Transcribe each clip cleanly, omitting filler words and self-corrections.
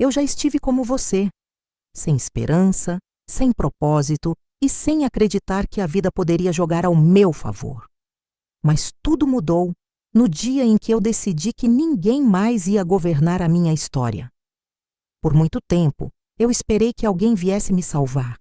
Eu já estive como você, sem esperança, sem propósito e sem acreditar que a vida poderia jogar ao meu favor. Mas tudo mudou no dia em que eu decidi que ninguém mais ia governar a minha história. Por muito tempo, eu esperei que alguém viesse me salvar,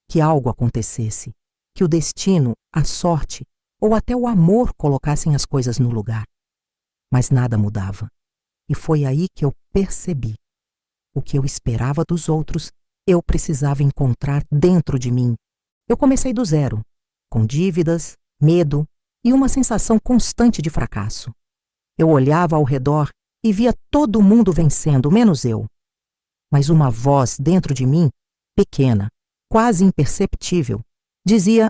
que algo acontecesse, que o destino, a sorte ou até o amor colocassem as coisas no lugar. Mas nada mudava. E foi aí que eu percebi. O que eu esperava dos outros, eu precisava encontrar dentro de mim. Eu comecei do zero, com dívidas, medo e uma sensação constante de fracasso. Eu olhava ao redor e via todo mundo vencendo, menos eu. Mas uma voz dentro de mim, pequena, quase imperceptível, dizia: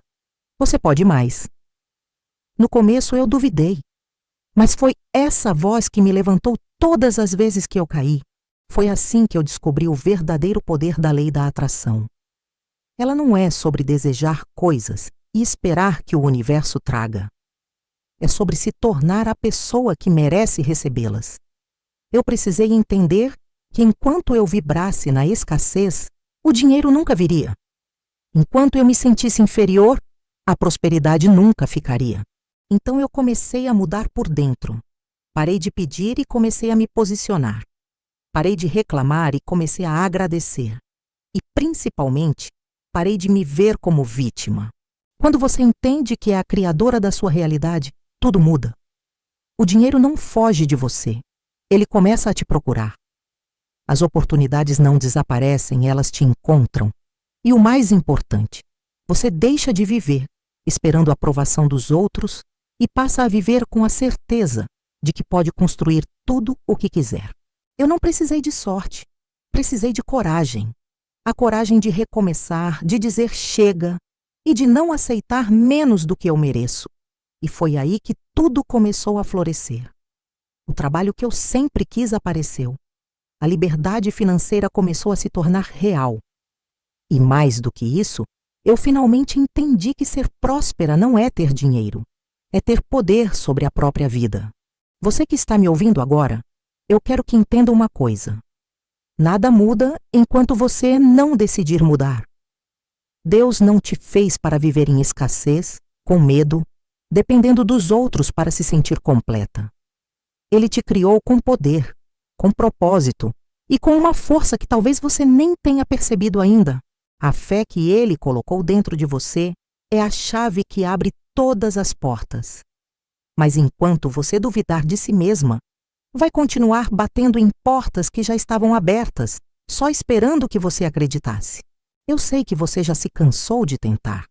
"Você pode mais." No começo eu duvidei, mas foi essa voz que me levantou todas as vezes que eu caí. Foi assim que eu descobri o verdadeiro poder da lei da atração. Ela não é sobre desejar coisas e esperar que o universo traga. É sobre se tornar a pessoa que merece recebê-las. Eu precisei entender que enquanto eu vibrasse na escassez, o dinheiro nunca viria. Enquanto eu me sentisse inferior, a prosperidade nunca ficaria. Então eu comecei a mudar por dentro. Parei de pedir e comecei a me posicionar. Parei de reclamar e comecei a agradecer. E, principalmente, parei de me ver como vítima. Quando você entende que é a criadora da sua realidade, tudo muda. O dinheiro não foge de você. Ele começa a te procurar. As oportunidades não desaparecem, elas te encontram. E o mais importante, você deixa de viver esperando a aprovação dos outros e passa a viver com a certeza de que pode construir tudo o que quiser. Eu não precisei de sorte, precisei de coragem. A coragem de recomeçar, de dizer chega e de não aceitar menos do que eu mereço. E foi aí que tudo começou a florescer. O trabalho que eu sempre quis apareceu. A liberdade financeira começou a se tornar real. E mais do que isso, eu finalmente entendi que ser próspera não é ter dinheiro, é ter poder sobre a própria vida. Você que está me ouvindo agora, eu quero que entenda uma coisa. Nada muda enquanto você não decidir mudar. Deus não te fez para viver em escassez, com medo, dependendo dos outros para se sentir completa. Ele te criou com poder, com propósito e com uma força que talvez você nem tenha percebido ainda. A fé que Ele colocou dentro de você é a chave que abre todas as portas. Mas enquanto você duvidar de si mesma, vai continuar batendo em portas que já estavam abertas, só esperando que você acreditasse. Eu sei que você já se cansou de tentar,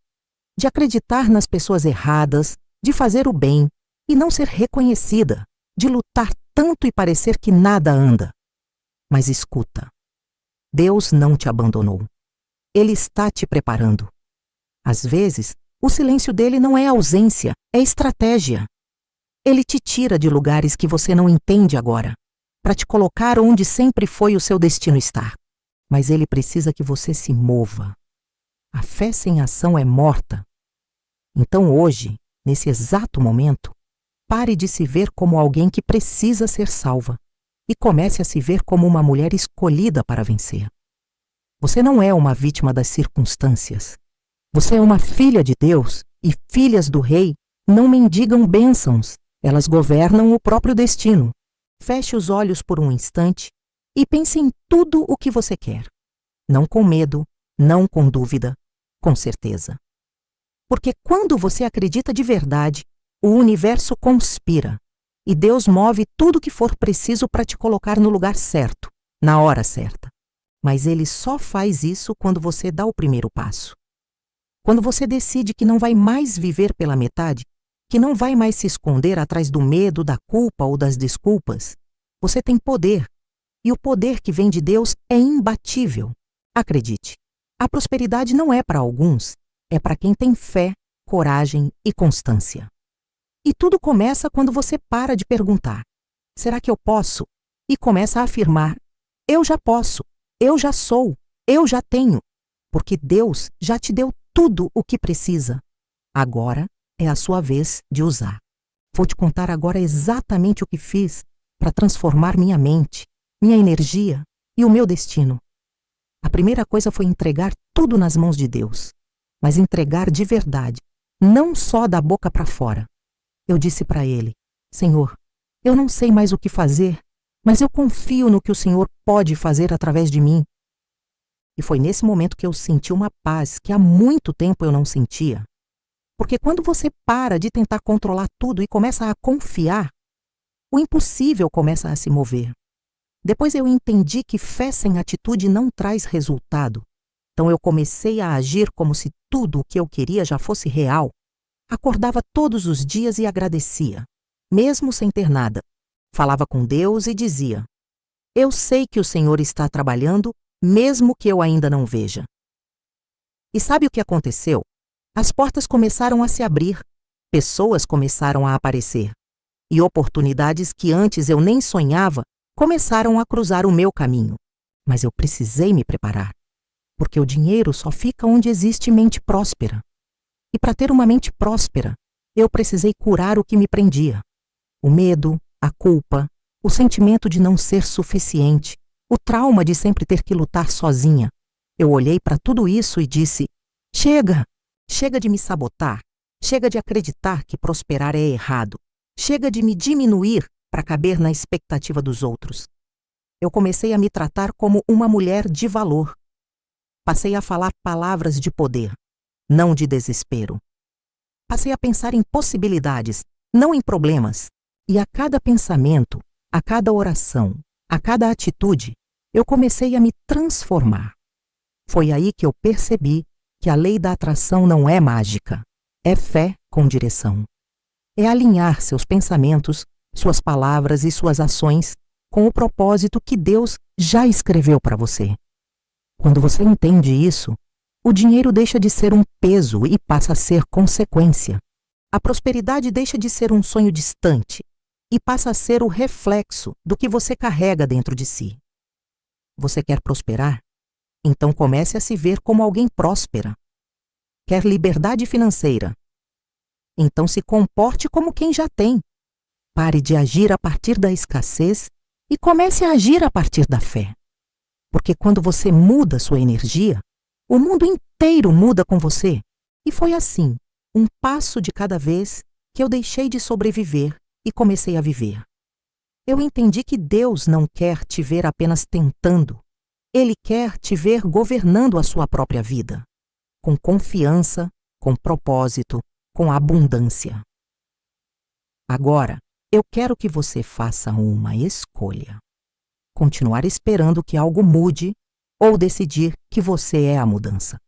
de acreditar nas pessoas erradas, de fazer o bem e não ser reconhecida, de lutar tanto e parecer que nada anda. Mas escuta, Deus não te abandonou. Ele está te preparando. Às vezes, o silêncio dele não é ausência, é estratégia. Ele te tira de lugares que você não entende agora, para te colocar onde sempre foi o seu destino estar. Mas ele precisa que você se mova. A fé sem ação é morta. Então hoje, nesse exato momento, pare de se ver como alguém que precisa ser salva e comece a se ver como uma mulher escolhida para vencer. Você não é uma vítima das circunstâncias. Você é uma filha de Deus e filhas do Rei não mendigam bênçãos, elas governam o próprio destino. Feche os olhos por um instante e pense em tudo o que você quer. Não com medo, não com dúvida, com certeza. Porque quando você acredita de verdade, o universo conspira e Deus move tudo o que for preciso para te colocar no lugar certo, na hora certa. Mas Ele só faz isso quando você dá o primeiro passo. Quando você decide que não vai mais viver pela metade, que não vai mais se esconder atrás do medo, da culpa ou das desculpas, você tem poder. E o poder que vem de Deus é imbatível. Acredite, a prosperidade não é para alguns, é para quem tem fé, coragem e constância. E tudo começa quando você para de perguntar: será que eu posso? E começa a afirmar: eu já posso, eu já sou, eu já tenho. Porque Deus já te deu tudo o que precisa. Agora é a sua vez de usar. Vou te contar agora exatamente o que fiz para transformar minha mente, minha energia e o meu destino. A primeira coisa foi entregar tudo nas mãos de Deus, mas entregar de verdade, não só da boca para fora. Eu disse para Ele: Senhor, eu não sei mais o que fazer, mas eu confio no que o Senhor pode fazer através de mim. E foi nesse momento que eu senti uma paz que há muito tempo eu não sentia. Porque quando você para de tentar controlar tudo e começa a confiar, o impossível começa a se mover. Depois eu entendi que fé sem atitude não traz resultado. Então eu comecei a agir como se tudo o que eu queria já fosse real. Acordava todos os dias e agradecia, mesmo sem ter nada. Falava com Deus e dizia: eu sei que o Senhor está trabalhando, mesmo que eu ainda não veja. E sabe o que aconteceu? As portas começaram a se abrir, pessoas começaram a aparecer, e oportunidades que antes eu nem sonhava começaram a cruzar o meu caminho. Mas eu precisei me preparar, porque o dinheiro só fica onde existe mente próspera. E para ter uma mente próspera, eu precisei curar o que me prendia. O medo, a culpa, o sentimento de não ser suficiente, o trauma de sempre ter que lutar sozinha. Eu olhei para tudo isso e disse: chega! Chega de me sabotar, chega de acreditar que prosperar é errado, chega de me diminuir para caber na expectativa dos outros. Eu comecei a me tratar como uma mulher de valor. Passei a falar palavras de poder, não de desespero. Passei a pensar em possibilidades, não em problemas. E a cada pensamento, a cada oração, a cada atitude, eu comecei a me transformar. Foi aí que eu percebi que a lei da atração não é mágica, é fé com direção. É alinhar seus pensamentos, suas palavras e suas ações com o propósito que Deus já escreveu para você. Quando você entende isso, o dinheiro deixa de ser um peso e passa a ser consequência. A prosperidade deixa de ser um sonho distante e passa a ser o reflexo do que você carrega dentro de si. Você quer prosperar? Então comece a se ver como alguém próspera. Quer liberdade financeira? Então se comporte como quem já tem. Pare de agir a partir da escassez e comece a agir a partir da fé. Porque quando você muda sua energia, o mundo inteiro muda com você. E foi assim, um passo de cada vez, que eu deixei de sobreviver e comecei a viver. Eu entendi que Deus não quer te ver apenas tentando. Ele quer te ver governando a sua própria vida, com confiança, com propósito, com abundância. Agora, eu quero que você faça uma escolha. Continuar esperando que algo mude ou decidir que você é a mudança.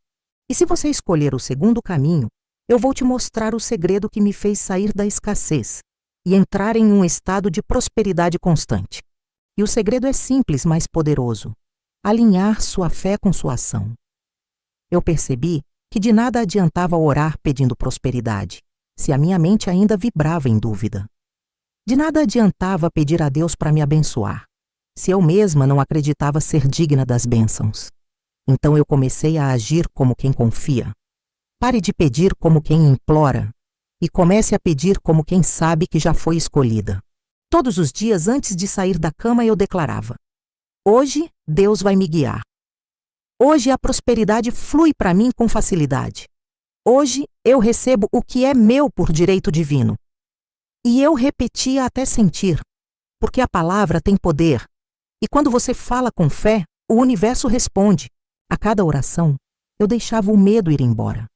E se você escolher o segundo caminho, eu vou te mostrar o segredo que me fez sair da escassez e entrar em um estado de prosperidade constante. E o segredo é simples, mas poderoso: alinhar sua fé com sua ação. Eu percebi que de nada adiantava orar pedindo prosperidade, se a minha mente ainda vibrava em dúvida. De nada adiantava pedir a Deus para me abençoar, se eu mesma não acreditava ser digna das bênçãos. Então eu comecei a agir como quem confia. Pare de pedir como quem implora e comece a pedir como quem sabe que já foi escolhida. Todos os dias antes de sair da cama eu declarava: hoje Deus vai me guiar. Hoje a prosperidade flui para mim com facilidade. Hoje eu recebo o que é meu por direito divino. E eu repetia até sentir, porque a palavra tem poder. E quando você fala com fé, o universo responde. A cada oração, eu deixava o medo ir embora.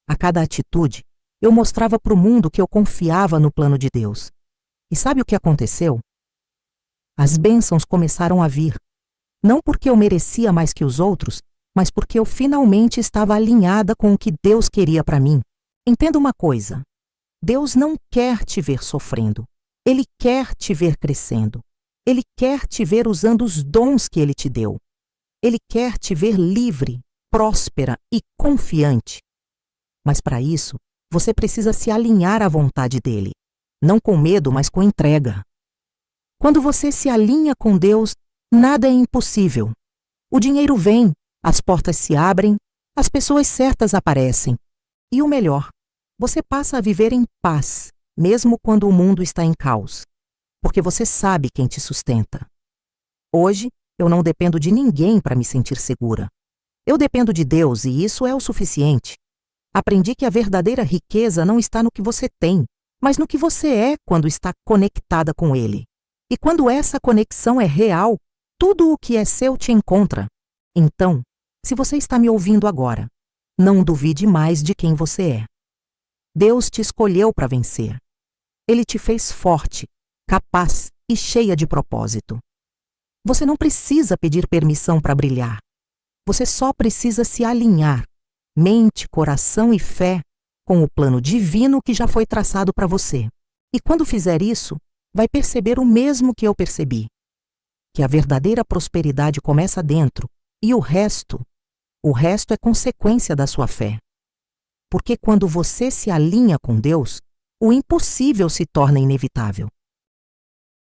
A cada atitude, eu mostrava para o mundo que eu confiava no plano de Deus. E sabe o que aconteceu? As bênçãos começaram a vir. Não porque eu merecia mais que os outros, mas porque eu finalmente estava alinhada com o que Deus queria para mim. Entenda uma coisa: Deus não quer te ver sofrendo. Ele quer te ver crescendo. Ele quer te ver usando os dons que Ele te deu. Ele quer te ver livre, próspera e confiante. Mas para isso, você precisa se alinhar à vontade dEle. Não com medo, mas com entrega. Quando você se alinha com Deus, nada é impossível. O dinheiro vem, as portas se abrem, as pessoas certas aparecem. E o melhor, você passa a viver em paz, mesmo quando o mundo está em caos, porque você sabe quem te sustenta. Hoje, Eu não dependo de ninguém para me sentir segura. Eu dependo de Deus e isso é o suficiente. Aprendi que a verdadeira riqueza não está no que você tem, mas no que você é quando está conectada com Ele. E quando essa conexão é real, tudo o que é seu te encontra. Então, se você está me ouvindo agora, não duvide mais de quem você é. Deus te escolheu para vencer. Ele te fez forte, capaz e cheia de propósito. Você não precisa pedir permissão para brilhar. Você só precisa se alinhar, mente, coração e fé, com o plano divino que já foi traçado para você. E quando fizer isso, vai perceber o mesmo que eu percebi, que a verdadeira prosperidade começa dentro e o resto é consequência da sua fé. Porque quando você se alinha com Deus, o impossível se torna inevitável.